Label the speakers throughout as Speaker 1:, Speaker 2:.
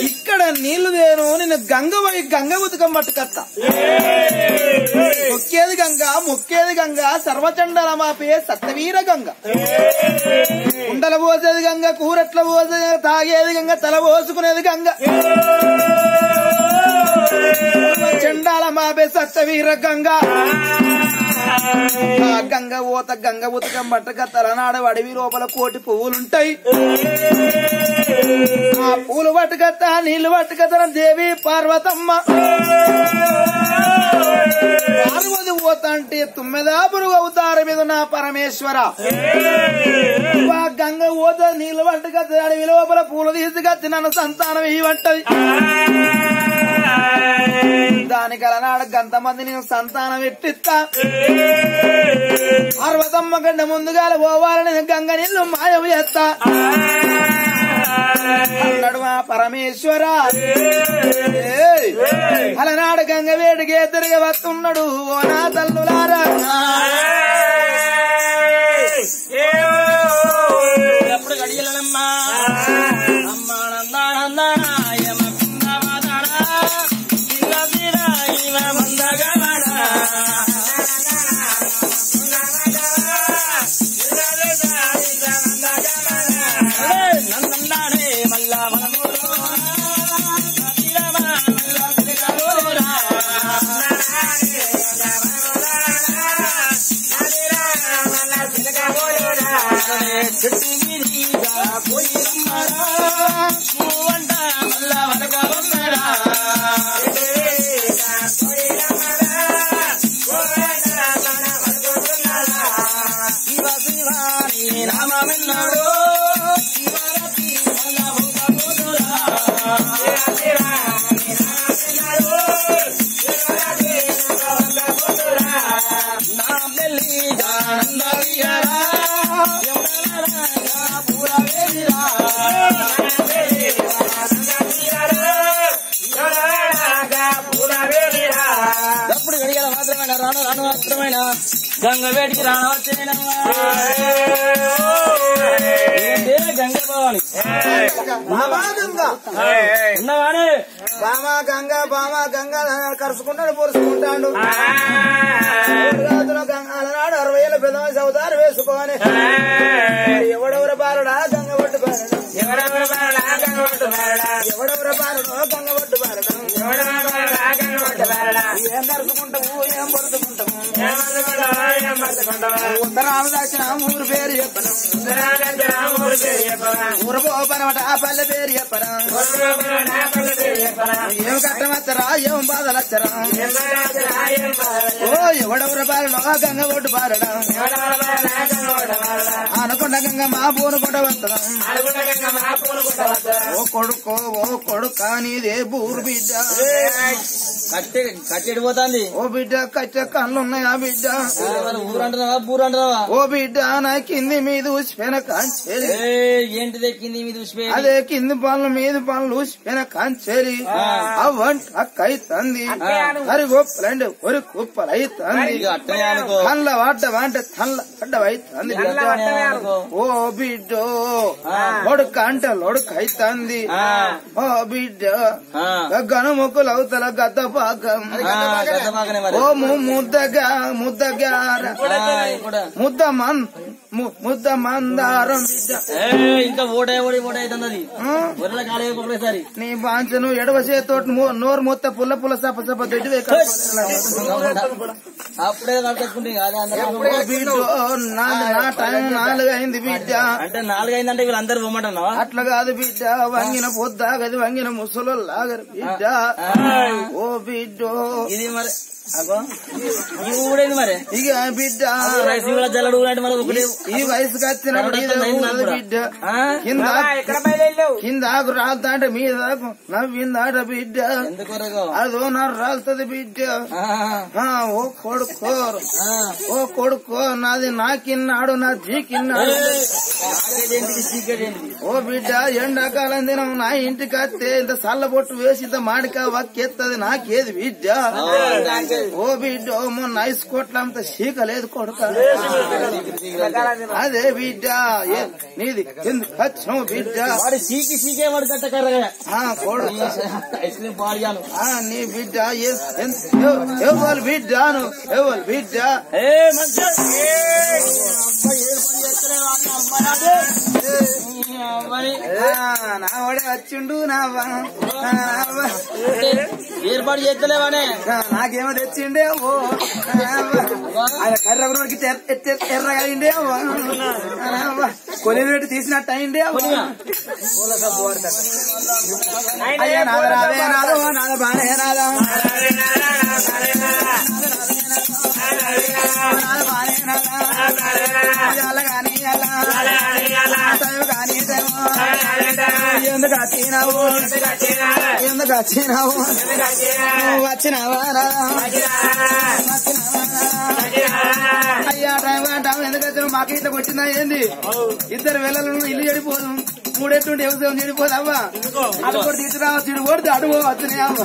Speaker 1: ఇక్కడ నీళ్లు దేను నేను గంగ ఉతకం పట్టుకత్తా మొక్కేది గంగ సర్వచండల మాపే సత్తవీర గంగ కుండల పోసేది గంగ కూరట్ల పోసేది తాగేది గంగ తల పోసుకునేది గంగ చండాల మాపే సత్తవీర గంగ గంగ ఉతకం పట్టక తలనాడు అడవి లోపల కోటి పువ్వులుంటాయి ఆ పూలు పట్టుకత్త నీళ్లు పట్టుకత్తన దేవి పార్వతమ్మ పార్వతి పోతంటే తుమ్మెదా పురుగు అవుతారు మీద నా పరమేశ్వర గంగ పోత నీళ్లు పట్టుకత్త అడవి లోపల పూలు తీసుకత్తి నన్ను సంతానం ఇవ్వంటది దానికి అలనాడు గంతమంది నేను సంతానం ఎట్టిస్తా పార్వతమ్మ కంటే ముందుగా పోవాలని గంగ నీళ్లు మాయం చేస్తా అన్నాడు మా పరమేశ్వర అలనాడు గంగ వేడికి తిరిగి వస్తున్నాడు ఓ నా తల్లులారా
Speaker 2: ఎప్పుడు గడియలమ్మా అమ్మా ఎప్పుడు గడియల మాత్రమేనా రాను మాత్రమేనా గంగ వేడికి రానవచ్చేనా గంగ పోవాలి ఉన్నవానే
Speaker 1: బామా గంగ కరుచుకుంటాడు పొరుచుకుంటాడు అలనాడు 60 ఏళ్ళ పెద్ద మనిషి అవుతారు వేసుకోని ఎవడెవర బాలుడా గంగ పట్టు బారడం ఎవడెవర బాలుడో గంగ పట్టు బారడం ఏం కరుచుకుంటాము ఏం పరుచుకుంటాము ఉత్తరామదాచిన ఊరు పేరు చెప్పడం ఊరపోపనమట ఆ పల్లె పేరు చెప్పడం ఏం కట్టమచ్చరా ఏం బాధలచ్చరా ఓ ఎవడెవర బాలుడో గంగ పట్టు బారడం అనుకుంట గంగ మా పూనుకుంట వస్తాం ఓ కొడుక నీదే బూరు బిడ్డ
Speaker 2: కట్టెడిపోతుంది
Speaker 1: ఓ బిడ్డ కచ్చ కళ్ళు ఉన్నాయా బిడ్డ
Speaker 2: ఊరు అంటున్నావా బూరు అంటున్నావా
Speaker 1: ఓ బిడ్డ నా కింది మీద ఊసిపోయిన కాంచేరి
Speaker 2: ఏంటిదే కింది మీద ఊసిపోయి
Speaker 1: అదే కింది పనులు మీద పనులు ఊసిపోయిన కాంచేరి అవ్వంట అక్కయితుంది అరి గొప్పలండి ఒరి కుప్పలు అవుతుంది కళ్ళ వాడ్డవంటే తల్ల అడ్డవైతుంది ఓ బిడ్డో లొడుక అంటే లొడుక అవుతుంది ఓ బిడ్డ గనుముక్కులు అవుతల గద్ద పాకం ఓ ముద్ద మందారం బిడ్డ
Speaker 2: ఇంకా ఓటైతున్నది ఒకటేసారి
Speaker 1: నీ బాంచను ఎడవ చేతోటి నోరు మొత్త పుల్ల పుల్ల సప సప దొడ్డి
Speaker 2: అప్పుడే కట్టుకుంటే
Speaker 1: నా టైం 4 అయింది బిడ్డ
Speaker 2: అంటే 4 అయిందంటే వీళ్ళందరూ పోమంటున్నావా
Speaker 1: అట్లా కాదు బిడ్డ వంగిన పొద్దాగది వంగిన ముసలు లాగరు బిడ్డ ఓ బిడ్డో
Speaker 2: ఇది మరి ఈ ఊడేది మరి
Speaker 1: ఇక బిడ్డ
Speaker 2: జల్లడు
Speaker 1: ఈ వయసుకి వచ్చినప్పుడు బిడ్డ కిందాకు రాలుతా అంటే మీద నవ్విందాట బిడ్డ అదో నాకు రాలుతుంది బిడ్డ ఓ కొడుకో నాది నాకిన్నాడు నా జీకిన్నాడు ఓ బిడ్డ ఎండాకాలం దినం నా ఇంటికి వస్తే ఇంత సల్ల బొట్టు వేసి ఇంత మాడిక వక్కెత్తది నాకేది బిడ్డ ఓ బిడ్డ మొన్న ఐస్ కోట్ల అంత చీక లేదు కొడుక అదే బిడ్డ నీది ఎందుకు వచ్చావు బిడ్డ
Speaker 2: వాడు సీకే వాడు కట్టకరగా
Speaker 1: కొడుక
Speaker 2: ఐస్ క్రీమ్ పాడియాను
Speaker 1: నీ బిడ్డ ఎవరు బిడ్డను ఎవరు బిడ్డ నా వాడే వచ్చిండు
Speaker 2: ఏర్పాటు చేస్తలేవానే
Speaker 1: నాకేమో తెచ్చిండే ఓ ఆయన కర్రకి ఎర్రగా అయిండే కొలిని పెట్టి తీసినట్టు అయిండే అయ్యా నాద రావే నాదో నాద బానే నాదా కానీ ఎందుకు వచ్చినావు ఎందుకు వచ్చినావు వచ్చినావా అయ్యా టైం అంటావు ఎందుకు వచ్చావు మాకు ఇట్లా వచ్చిందా ఏంది ఇద్దరు వెళ్ళలు ఇల్లు చెడిపోదు మూడెట్టుండి వ్యవసాయం చెడిపోదు అవ్వా అటు కూడా తీసుకురావచ్చు చెడు కొడితే అటు వచ్చినాయి అవ్వ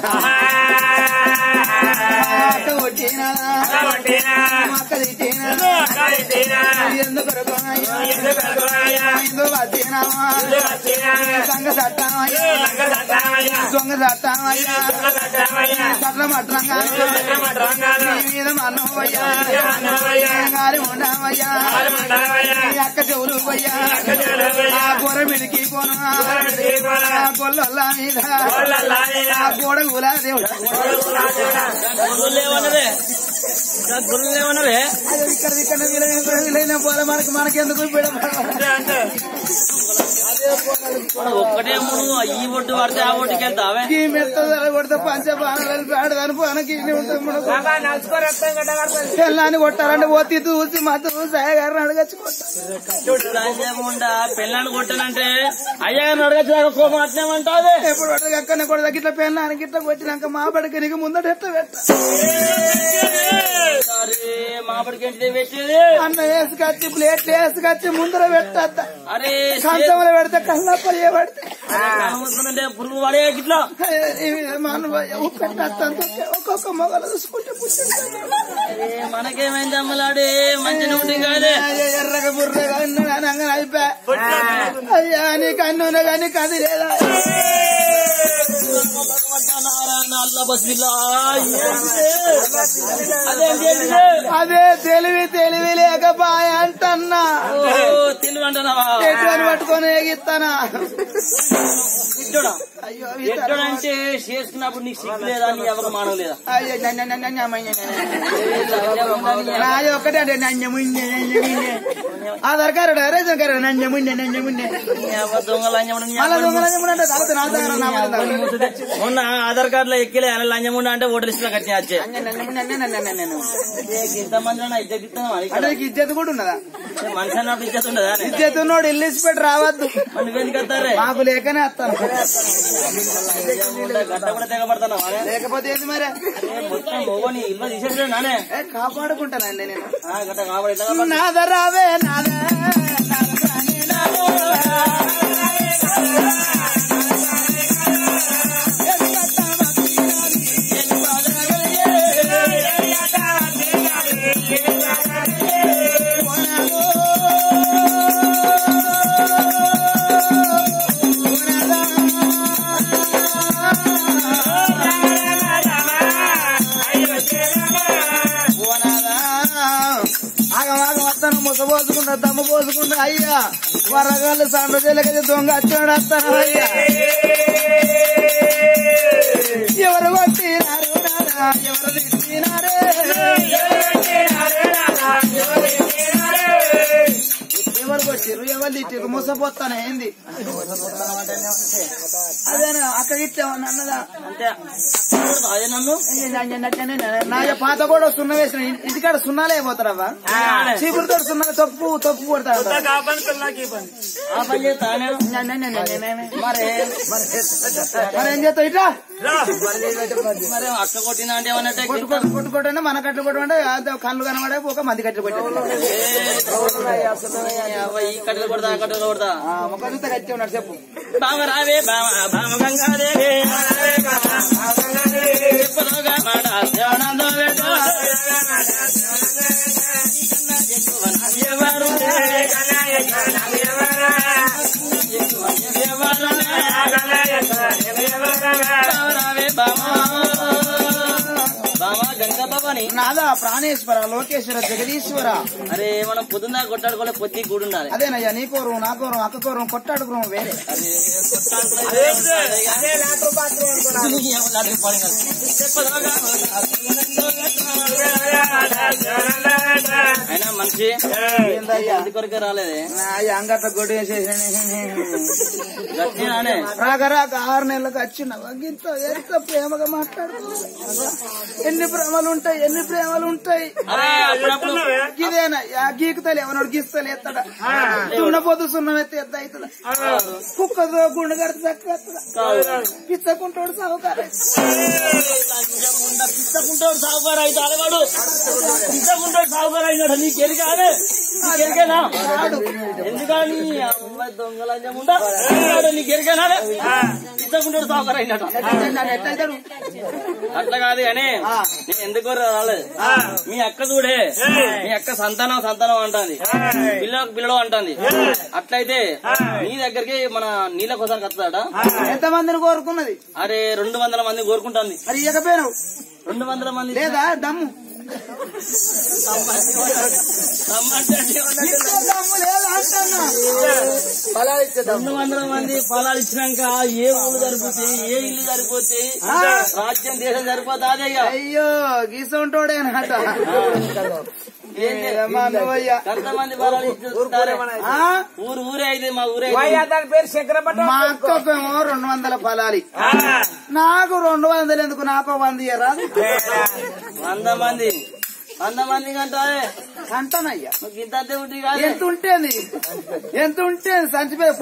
Speaker 1: అక్క కొట్టినా అక్క తిట్టినా ఎందుకు వచ్చినావా సంగ చట్టామయ్యా దొంగ చట్టామయ్యా చట్ల మట్టంగా మీద మన్నవయ్యా గారి ఉండవయ్యా అక్క చెవులు పోయ్యా ఆ కూర మిడికి పోను గొల్ల మీద గోడ గులా దేవుడు ఇక్కడ వీలైన పోలే మనకెందుకు
Speaker 2: ఒక్కటే మునుగు ఈ ఒడ్డు పడితే ఆ ఒడ్డుకి వెళ్తావే
Speaker 1: ఈ మెత్త కొడితే పంచబాణాలు పేడదాని పోనకి పెళ్ళాన్ని కొట్టారంటే పోతి చూసి మత్తు సాయగారిని
Speaker 2: అడగచ్చుకుంటా పెళ్ళాన్ని కొట్టానంటే అయ్యగారిని అడగచ్చు కోపం అట్లేమంటావు
Speaker 1: ఎప్పుడు పడదు అక్కడనే కొడదా ఇట్లా పెళ్ళానికి ఇట్లా కొట్టినాక మా బడికి నీకు ముందట ఎట్లా పెట్ట
Speaker 2: మా బడికి ఎట్లా పెట్టేది
Speaker 1: అన్న వేసుకొచ్చి ప్లేట్లు వేసుకొచ్చి ముందర పెట్టద్దా
Speaker 2: అరే
Speaker 1: కంచంలో పెడితే కళ్ళప్ప పడితే
Speaker 2: పురుగు పడే ఇట్లా
Speaker 1: ఒక్కొక్క మొగలు చూసుకుంటే
Speaker 2: మనకేమైంది అమ్మలాడే మంచి నుండి కాదే
Speaker 1: ఎర్రగా బుర్రగా ఉన్నాడు అంగన అయిపోయా అయ్యా నీకు అన్ను ఉన్నా కానీ కది లేదా అదే తెలివి లేకపాయ అంటన్నా
Speaker 2: తెలివి అంటున్నావా
Speaker 1: ఎటువంటి పట్టుకొని ఎగిస్తానా
Speaker 2: అయ్యో ఎక్కడంటే చేసుకున్నప్పుడు నీకు సిగ్గు లేదా అని ఎవరు మానవ లేదా
Speaker 1: నాది ఒక్కటే అంటే నంజముండే ఆధార్ కార్డు రేషన్ కార్డు నంజముండే
Speaker 2: మొన్న ఆధార్ కార్డు లో ఎక్కిలే అని లంజముండ అంటే ఓటర్ లిస్ట్ లో కట్టిన వచ్చే ఇంతమంది
Speaker 1: ఇజ్జత్ కూడా ఉన్నదా
Speaker 2: మనిషి అన్నప్పుడు ఇజ్జత్ ఉండదా
Speaker 1: ఇజ్జత్ ఉన్నోడు ఇల్లు పెట్టి రావద్దు
Speaker 2: నువ్వెందుకు వస్తారే
Speaker 1: మాకు లేకనే వస్తాను
Speaker 2: గట్ట కూడా తెగబడతాను
Speaker 1: లేకపోతే ఏంది మరి
Speaker 2: మొత్తం మొగని ఇల్లు తీసేసాడు నానే
Speaker 1: కాపాడుకుంటానండి నేను
Speaker 2: గట్ట కాబట్టి
Speaker 1: నాదరావే నాద పోసుకుంటా దమ్మ పోసుకుంటా అయ్యా వరగాళ్ళు సండ చేయలేక దొంగ వచ్చాడు వస్తాను అయ్యా ఎవరు కొట్టినారు ఎవరు తిట్టినారే ఎవరు కొట్టిరు ఎవరు తిట్టిరు మోసపోతాను ఏంది అదేనా అక్కడ ఇచ్చామని అన్నదా
Speaker 2: అంటే అదే నన్ను
Speaker 1: నా పాత కూడా సున్నా వేసిన ఇంటికాడ సున్నాలే పోతారవ్వా చీపురుతో సున్నా తప్పు కొడతాడు మరేం చేస్తావు ఇట్లా
Speaker 2: మరి అక్క కొట్టినా అంటే ఏమన్నట్టే
Speaker 1: కొట్టుకోటంటే మన కట్లు కొట్టమంటే కళ్ళు కనబడే ఒక మంది కట్లు కొట్టే
Speaker 2: ఈ కట్టెలు కొడతా ఆ కట్టెలు కొడతా
Speaker 1: ఒక చూస్తే కట్టి ఉన్నాడు చెప్పు
Speaker 2: బామ రావే బామ గంగాదేవి చెప్పగా మాట శివానందో
Speaker 1: నాదా ప్రాణేశ్వర లోకేశ్వర జగదీశ్వర.
Speaker 2: అరే మనం పొద్దున్న కొట్టాడుకోలే పొద్దు కూడి ఉండాలి.
Speaker 1: అదేనయ్యా నీ కోరం నా కోరం అక్క కోరం కొట్టాడుకోరం వేరే.
Speaker 2: అయినా మనిషి కొరికే రాలేదే
Speaker 1: అంగట్ల గొడ్డు
Speaker 2: గట్టినానే
Speaker 1: రాక రాక 6 నెలలకు వచ్చినావా? ఇంత ఎంత ప్రేమగా మాట్లాడుకో. ఎన్ని ప్రేమలు ఉంటాయి, ఎన్ని ప్రేమలు ఉంటాయి. ఇదేనా గీకుతలే ఎవరు గీస్తలే ఎత్తడా దున్నపోతు సున్నమెత్తి ఎత్త అవుతుందా? కుక్కతో గుండె కడితే చక్కగా పిచ్చకుంటాడు సాగుకారు.
Speaker 2: పిచ్చకుంటాడు సాగుకారు అయితే అలవాడు పిచ్చకుంటాడు సాగుకారు అయినాడు. నీకు ఎరిగానే నీకెరికేనా? ఎందుకని అమ్మాయి దొంగలంజముండా నీకు ఎరికేనా? పిచ్చకుంటాడు సాగుకారు అయినాడు.
Speaker 1: ఎట్లయితాడు?
Speaker 2: అట్లా కాదు కానీ నేను ఎందుకు రాలేదు. మీ అక్క చూడే, మీ అక్క సంతానం సంతానం అంటుంది, పిల్లడు అంటుంది. అట్లయితే నీ దగ్గరికి మన నీళ్ళ కోసం వస్తాడా?
Speaker 1: ఎంత మందిని కోరుకున్నది?
Speaker 2: అరే 200 మంది కోరుకుంటుంది.
Speaker 1: మరి ఇవ్వకపోయినావు?
Speaker 2: 200 మంది
Speaker 1: లేదా దమ్ము? దమ్ము లేదా అంటున్నా.
Speaker 2: 200 మంది ఫలాలు ఇచ్చినాక ఏ ఊరు సరిపోతాయి, ఏ ఇల్లు సరిపోతాయి, రాజ్యం దేశం సరిపోతా? అదే
Speaker 1: అయ్యో గీసంటోడే అన్నట.
Speaker 2: ఎంతమంది ఫలాలు ఇచ్చేస్తారు? ఊరే అయితే మా ఊరే
Speaker 3: పేరు శంకరపట్ట.
Speaker 1: మా అక్కకేమో 200 ఫలాలి, నాకు 200 ఎందుకు? నాకు 100 ఇయ్యరా?
Speaker 2: 100 మంది 100 మంది కంటే
Speaker 1: అంటానయ్యా.
Speaker 2: ఇంత ఉంటుంది కాదు.
Speaker 1: ఎంత ఉంటుంది, ఎంత ఉంటుంది? సంచిపోయి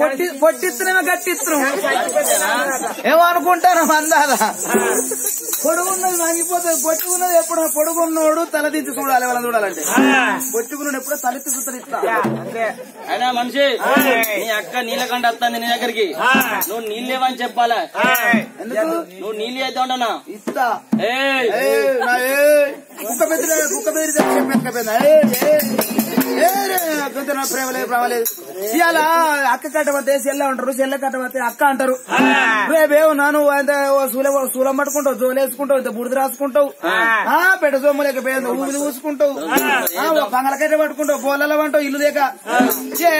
Speaker 1: పొట్టిస్తున్నామో గట్టిస్తున్నాం ఏమనుకుంటాను. అందాదా పొడుగున్నది మంగిపోతుంది, పొట్టుకున్నది ఎప్పుడు పొడుగున్నోడు తలదించి చూడాలి. వాళ్ళని చూడాలంటే పొట్టుకున్నాడు ఎప్పుడో తలెత్తి చూస్తారు. ఇస్తా
Speaker 2: అయినా మనిషి నీ అక్క నీళ్ళకంటే వస్తుంది నీ దగ్గరికి, నువ్వు నీళ్ళేవని చెప్పాలా?
Speaker 1: ఎందుకు
Speaker 2: నువ్వు నీళ్ళు అయితే ఉంటానా?
Speaker 1: ఇస్తా. కుక్క పెద్ద కుక్క పెద్ద ప్రేమలేదు ప్రేమలేదు. ఇవాళ అక్క కట్టబోతే చెల్ల ఉంటారు, చెల్ల కట్టబోతే అక్క అంటారు. రేపేమో నాను సూలం పట్టుకుంటావు, జోలేసుకుంటావు, ఇంత బుడిద రాసుకుంటావు, పెద్ద సొమ్ము లేక ఊది ఊసుకుంటావు, బంగళ కట్ట పట్టుకుంటావు, బోలలో వంటావు, ఇల్లు లేక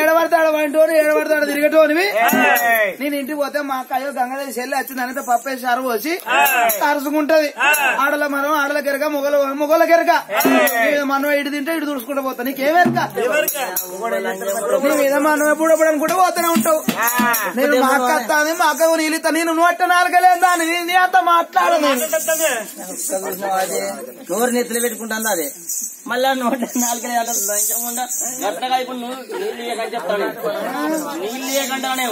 Speaker 1: ఏడబడతాడు వంటోడు ఏడబడతాడు తిరిగేటోనివి. నేను ఇంటికి పోతే మా అక్క అయ్యో గంగాదేవి చెల్లి వచ్చింది అనేది పప్పేసి అర పోసి అరుచుకుంటది. ఆడల మనం ఆడల కెరక మొగల కెరక మనం ఇటు తింటే ఇటు తుడుచుకుంటూ పోతా. నీకేమెరక నీ మీద మనం ఎప్పుడప్పుడు కూడా పోతూనే ఉంటావు. నేను మా అక్క వస్తాను, మా అక్క నీళ్ళు ఇస్తా, నేను 104 దాన్ని నీ అంత మాట్లాడు.
Speaker 2: నోరు నెత్తులు పెట్టుకుంటాను అదే మళ్ళా 104 గట్టగా ఇప్పుడు నువ్వు నీళ్ళు ఇయ్యకంటే చెప్తాను. నీళ్ళు ఇయ్యకంటానే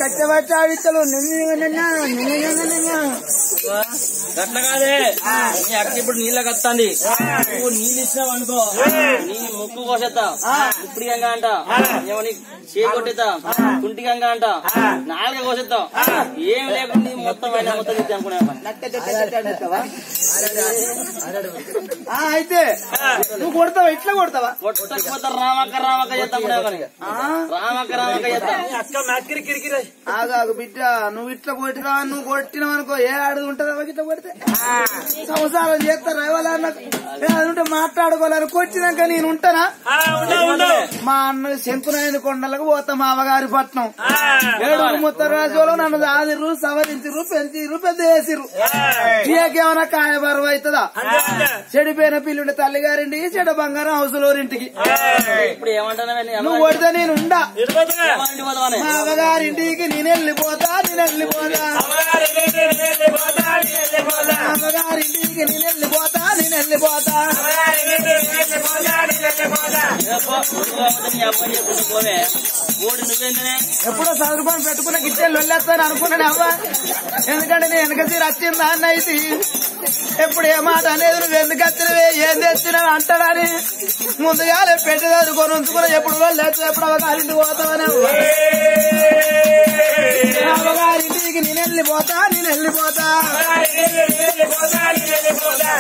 Speaker 1: కట్టబట్టి ఆడిస్తాను.
Speaker 2: గట్ల కాదే నీ అక్క ఇప్పుడు నీళ్ళకి వస్తుంది. నువ్వు నీళ్ళు ఇచ్చినావు అనుకో నీ ముక్కు కోసేస్తా, ఇప్పుడు గంగా అంట, ఏమో నీ చేయి కొట్టేస్తా, కుంటి గంగా అంట, నాలుగే కోసేస్తాం. ఏం లేకుండా మొత్తం అయినా మొత్తం తిట్టి అనుకున్నా.
Speaker 1: అయితే నువ్వు కొడతావా? ఇట్లా కొడతావా?
Speaker 2: కొట్టకపోతే రామక్క రామక్క చేస్తాం. రామక్క రామక్క చేస్తాం.
Speaker 1: ఆగాగు బిడ్డ, నువ్వు ఇట్లా కొట్టినా నువ్వు కొట్టినావు అనుకో ఏ ఆడది ఉంటుందా? ఇట్లా కొడితే సంసారం చేస్తారు ఎవరంటే మాట్లాడుకోలేరు. కొట్టినాక నేను ఉంటానా? మా అన్న శంకునాయని కొండలకు పోతా, మా అమ్మగారి పట్నం 7 ముత్తరాజులో నన్ను ఆదిరు సవరించరు, పెంచిరు, పెద్ద వేసిరు. ఏకేమన్నా కాయ బరువు అవుతుందా? చెడిపోయిన పిల్లుండి తల్లిగారింటికి, చెడ బంగారం హౌసులోరింటికి.
Speaker 2: ఇప్పుడు ఏమంటాను
Speaker 1: నువ్వు కొడితే నేను ఉండా. మా అమ్మగారింటికి నేను వెళ్ళిపోతా, నేను వెళ్ళిపోతా. అమ్మగారింటికి నేను వెళ్ళిపోతా, నేను వెళ్ళిపోతా. ఎప్పుడో చదువుకొని పెట్టుకున్న గిట్టెలు వెళ్ళేస్తాను అనుకున్నాను అవ్వ. ఎందుకంటే నేను వెనక తీరు వచ్చిందా అన్న అయితే ఎప్పుడు ఏ మాట అనేది నువ్వు ఎందుకు వచ్చినవే ఏం తెచ్చినావు అంటాడని ముందుగా పెట్టి చదువుకొని ఉంచుకుని ఎప్పుడు వెళ్ళచ్చు, ఎప్పుడు అవగారింటికి పోతావని. అమ్మగారింటికి నేను వెళ్ళిపోతా, నేను వెళ్ళిపోతా.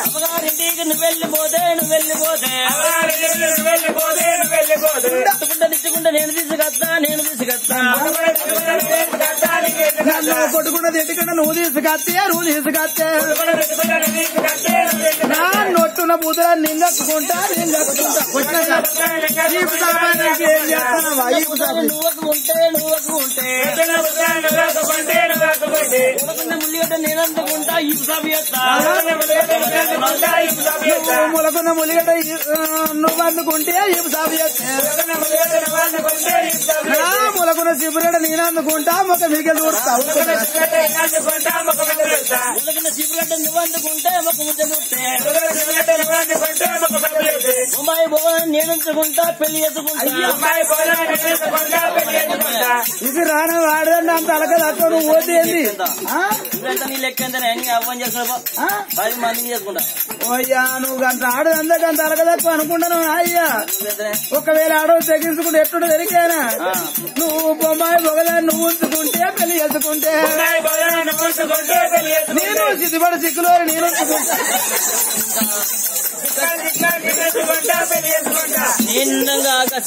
Speaker 2: అమ్మగారింటికి నువ్వు వెళ్ళిపోతే తిట్టుకుంటా నేను తీసుకొస్తా
Speaker 1: కొట్టుకుంటా తిట్టుకుంటా నువ్వు తీసుకొస్తే నా నొట్టున బుధుల నిందక్కుంటా ఏం చేస్తానవా
Speaker 2: ముల్లిగడ్డ నేను అందుకుంటా ఈ
Speaker 1: ములకున్న ములిగడ్డ నువ్వు అందుకుంటే ములకున్న సిబురెడ్డ నేను అందుకుంటా మొక్క మిగిలి చూస్తావు
Speaker 2: సిబురెడ్డ నువ్వు అందుకుంటే మొక్క ముద్ద చూస్తే అమ్మాయి భోజనం నేను ఉంచుకుంటా పెళ్లి చేసుకుంటా
Speaker 1: ఇది రాన వాడదండి అంత అలకదక్క నువ్వు ఓదేంది
Speaker 2: నీ లెక్క ఎంత అవ్వని చేసుకుంటా 10 మందిని చేసుకుంటా
Speaker 1: అయ్యా నువ్వు గంట ఆడు అందకంత అలకదక్క అనుకుంటాను అయ్యా ఒకవేళ ఆడో తెగించుకుంటే ఎట్టు జరిగానా నువ్వు బొమ్మాయి బొగదాన్ని నువ్వు ఉంచుకుంటే పెళ్లి చేసుకుంటే నేను సిద్ధిపడి సిక్కులో నేను ఉంచుకుంటా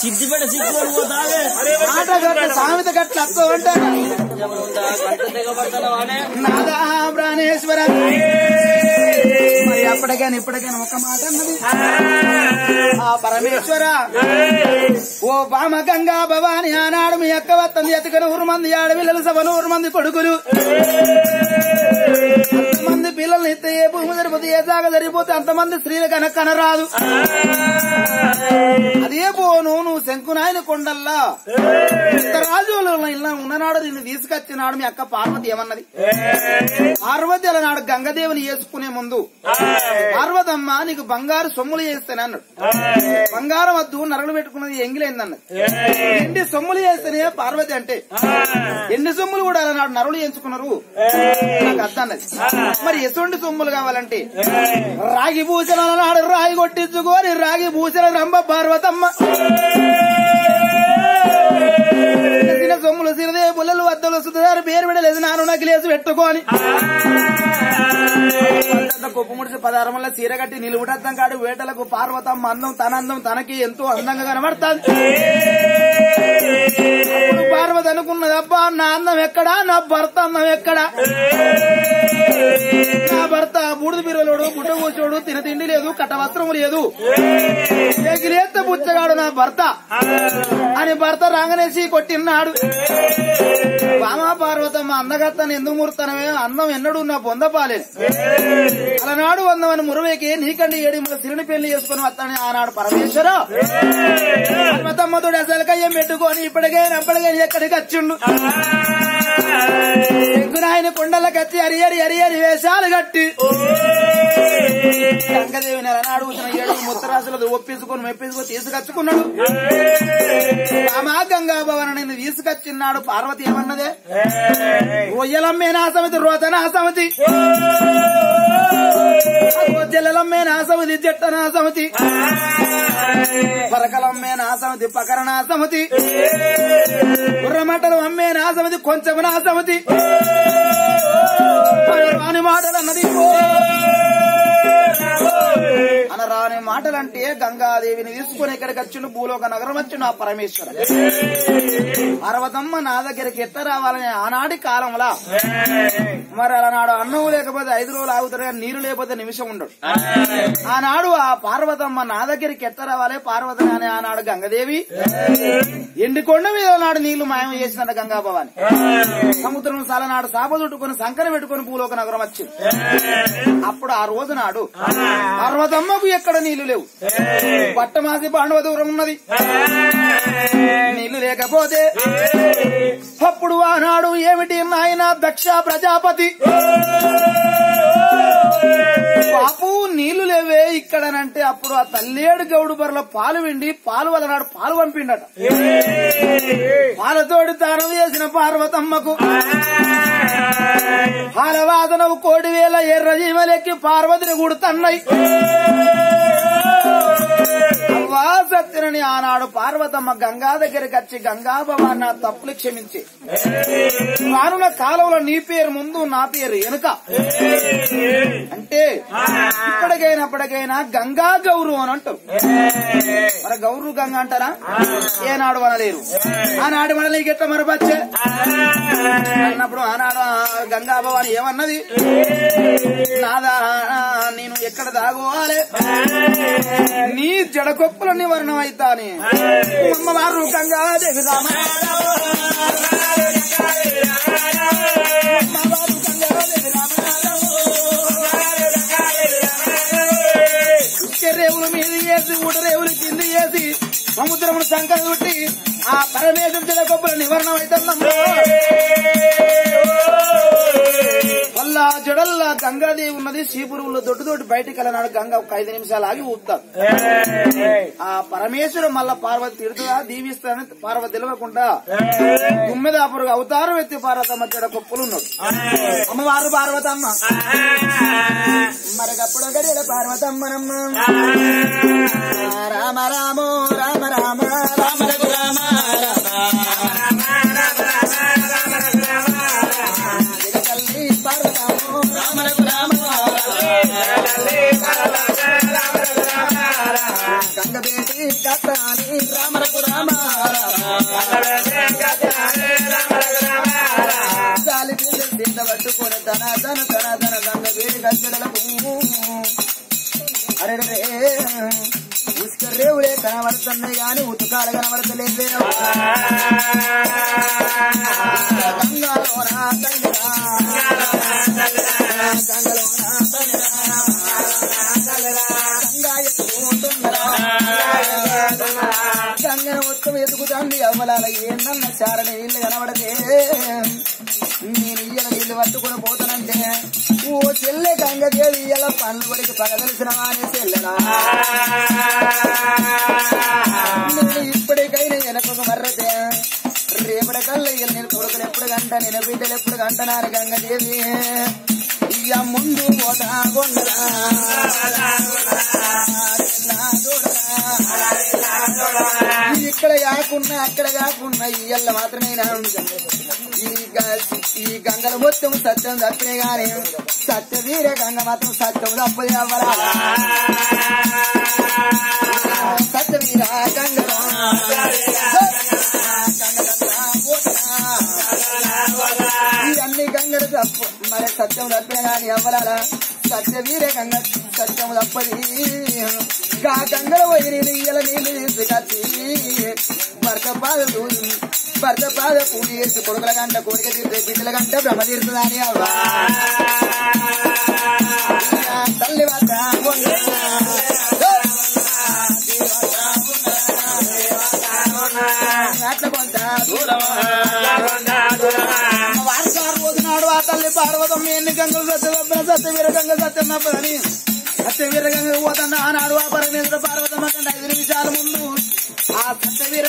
Speaker 2: సిద్ధిపేట సిక్కులు పోతావే
Speaker 1: ఆట గట్ల సామెత గట్ల అత్త ఉంటాను నాదా ప్రాణేశ్వర మరి అప్పటికైనా ఇప్పటికైనా ఒక మాట అన్నది ఆ పరమేశ్వర ఓ బామ గంగా భవాని ఆనాడు మీ అక్క వత్తంది ఎత్తుకని 100 మంది ఆడపిల్లలు 100 మంది కొడుకులు అంతమంది పిల్లల్ని ఎత్తే ఏ భూమి సరిపోతే ఏ జాగ సరిపోతే అంతమంది స్త్రీలు కనుక కనరాదు అదే పోను నువ్వు శంకునాయన కొండల్లా రాజులు ఇలా ఉన్ననాడు నిన్ను తీసుకొచ్చినాడు మీ అక్క పార్వతి ఏమన్నది పార్వతి అలా నాడు గంగదేవిని చేసుకునే ముందు పార్వతమ్మ నీకు బంగారు సొమ్ములు చేస్తేనే అన్నాడు బంగారం వద్దు నరలు పెట్టుకున్నది ఎంగిలైందన్నది ఎండి సొమ్ములు చేస్తేనే పార్వతి అంటే ఎన్ని సొమ్ములు కూడా అలా నాడు నరులు ఎంచుకున్నారు నాకు అద్దన్నది మరి ఎటువంటి సొమ్ములు కావాలంటే రాగి పూసల నాడు రాగి కొట్టించుకొని రాగి పూసల రంభ పార్వతమ్మ సొమ్ములు సిరదే పుల్లలు వద్దలు సుధారు పేరు విడలేదు నాను నకిలేసి పెట్టుకొని కొప్పు ముడిసి 16 మళ్ళీ చీర కట్టి నిలువుటద్దం కాడు వేటలకు పార్వతమ్మ అందం తన అందం తనకి ఎంతో అందంగా కనబడుతుంది పార్వతి అనుకున్నదబ్బా నా అందం ఎక్కడా నా భర్త అందం ఎక్కడా నా భర్త బూడిద బిర్రలోడు గుడ్డ కూర్చోడు తిండి లేదు కట్ట వస్త్రము లేదు ఎగిరేత్త పుచ్చగాడు నా భర్త అని భర్త రాంగనేసి కొట్టిన్నాడు బామా పార్వతమ్మ అందగత్తని ఎందుకు మురుతానమే అందం ఎన్నడూ నా పొందపాలేదు అలనాడు 100 మంది మురవేకి నీకండి 7 మన సిరిని పెళ్లి చేసుకుని వస్తానని ఆనాడు పరమేశ్వర పర్వతమ్మతోడు అసలుకయ్యం పెట్టుకొని ఇప్పటికే ఎక్కడికి వచ్చిండు ఆయన కొండలకు వచ్చి అరి వేషాలు కట్టి గంగదేవిని అలనాడు 7 ముత్తరాసులు ఒప్పించుకొని మెప్పించుకొని తీసుకొచ్చుకున్నాడు రామా గంగా భవన నిన్ను తీసుకొచ్చిన్నాడు పార్వతి ఏమన్నదే రొయ్యలమ్మే నా సమితి రోత నా సమితి జల్లలమ్మే నా సమితి జట్ట నా సమితి పరకలమ్మే నా సమితి పకర నా సమితి గుర్రమటలు అమ్మే నా సమితి కొంచెం నా సమితి రాని మాటలు అన్నది అనరాని మాటలంటే గంగాదేవిని తీసుకుని ఇక్కడికి వచ్చిండు భూలోక నగరం వచ్చిండు ఆ పరమేశ్వర పార్వతమ్మ నా దగ్గరికి ఎట్ట రావాలని ఆనాటి కాలంలా మరి అలనాడు అన్నం లేకపోతే 5 రోజులు ఆగుతారు కానీ నీరు లేకపోతే నిమిషం ఉండడు ఆనాడు ఆ పార్వతమ్మ నా దగ్గరికి ఎట్ట రావాలి పార్వతి అని ఆనాడు గంగదేవి ఎండికొండ మీద నాడు నీళ్లు మాయం చేసినట్టు గంగా భవాని సముద్రం సాలనాడు సాప చుట్టుకుని సంకర పెట్టుకుని భూలోక నగరం వచ్చింది అప్పుడు ఆ రోజు నాడు పార్వతమ్మకు ఎక్కడ నీళ్లు లేవు పట్టమాసి పాండవ దూరం ఉన్నది నీళ్లు లేకపోతే అప్పుడు ఆనాడు ఏమిటి నాయన దక్ష ప్రజాపతి బాపు నీళ్లు లేవే ఇక్కడనంటే అప్పుడు ఆ తల్లేడు గౌడు బర్ల పాలు విండి పాలు వల్ల నాడు పాలు పంపిండట పాలతోటి తాను చేసిన పార్వతమ్మకు పాలవాదనవు 1,000 ఎర్ర జీవలెక్కి పార్వతిని గుడుతన్నాయి అవ్వా సత్యనని ఆనాడు పార్వతమ్మ గంగా దగ్గరికి వచ్చి గంగా భవాని నా తప్పులు క్షమించి రానున్న కాలంలో నీ పేరు ముందు నా పేరు వెనుక అంటే ఇప్పటికైనా గంగా గౌరు అని అంటారు. మరి గౌరు గంగ అంటారా? ఏనాడు అనలేరు. ఆనాడు మనలేకి ఎట్లా మరపచ్చే అన్నప్పుడు ఆనాడు గంగా భవాని ఏమన్నది? నాదా నేను ఎక్కడ దాగోవాలి నీ జడకొప్పుల నివారణం అయితాని అమ్మవారు గంగాదేవి రేవుల మీద వేసి ఊడరేవులు కింద వేసి సముద్రమును సంకం చుట్టి ఆ పరమేశ్వర జడకొప్పుల నివారణం అవుతుందమ్మా. వల్ల జడల్లా గంగాదేవి ఉన్నది. శ్రీపురంలో దొడ్డు బయటికి వెళ్ళనాడు గంగ ఒక 5 నిమిషాలు ఆగి ఊపుతారు. ఆ పరమేశ్వరం మళ్ళా పార్వతి తిడుతుందా దీవిస్తానని పార్వతి తెలియకుండా గుమ్మెదాపురు అవతారం ఎత్తి పార్వతమ్మ జడ కొప్పులు ఉన్నాడు. అమ్మవారు పార్వతమ్మ మరొకప్పుడు గడియల పార్వతమ్మనమ్మ రామ రామో రామ రామ రామ రామ గంగబేటి గతాని రామరకు రామ గాలి కింద పట్టుకుని తన గంగబేటి గచ్చడలకు అరే ఉసుక రేవులే కనబడుతున్నాయి గాని ఉతుకాలు కనబడతలేదు. గంగలోనా గంగను మొత్తం ఎదుగుతాంది అవ్వలాల ఏందన్న చారణ నీళ్లు కనబడితే నేను ఇయ్యల నీళ్లు పట్టుకుని పోతానంటే ఓ చెల్లె గంగదేవి ఇయ్యల పనులు పడికి పగదలిసిన వానే చెల్లెలా నేను ఇప్పటికైనా వెనకొక మర్రతే రేపటికల్లా ఇయ్యల నేను కొడుకులు ఎప్పుడు గంట నేను బిడ్డలు ఎప్పుడు గంటనారు గంగదేవి ఇయ్య ముందు పోతా కొండరా ఇక్కడ కాకున్నా అక్కడ కాకున్నా ఇయ్యల్ల మాత్రమేనా ఈ గంగల మొత్తం సత్యం తప్పినే గాని సత్య వీరే గంగ మాత్రం సత్యం తప్పది అవ్వరా సత్య వీర గంగ అన్ని గంగలు తప్పు మరి సత్యం తప్పిన గాని అవ్వరాలా సత్య వీరే గంగ సత్యం తప్పది. గా గంగల పోయి ఇయ్యల నీళ్ళు తీసుకొచ్చి భర్త పాద పూజ చేసి కొడుకుల గంట కోరిక తీర్చే బిడ్డల గంట బ్రహ్మ తీరుతుందని అవ్వ తల్లి వద్ద అట్లా కొంత రోజునాడు ఆ తల్లి పార్వతమ్మ ఎన్ని గంగలు సత్యవీర గంగ సత్యం తప్పదని సత్యవీర గంగ పోతున్నా ఆనాడు ఆ పరమేశ్వర పార్వతమ్మ కంటే 5 నిమిషాల ముందు ఆ సత్యవీర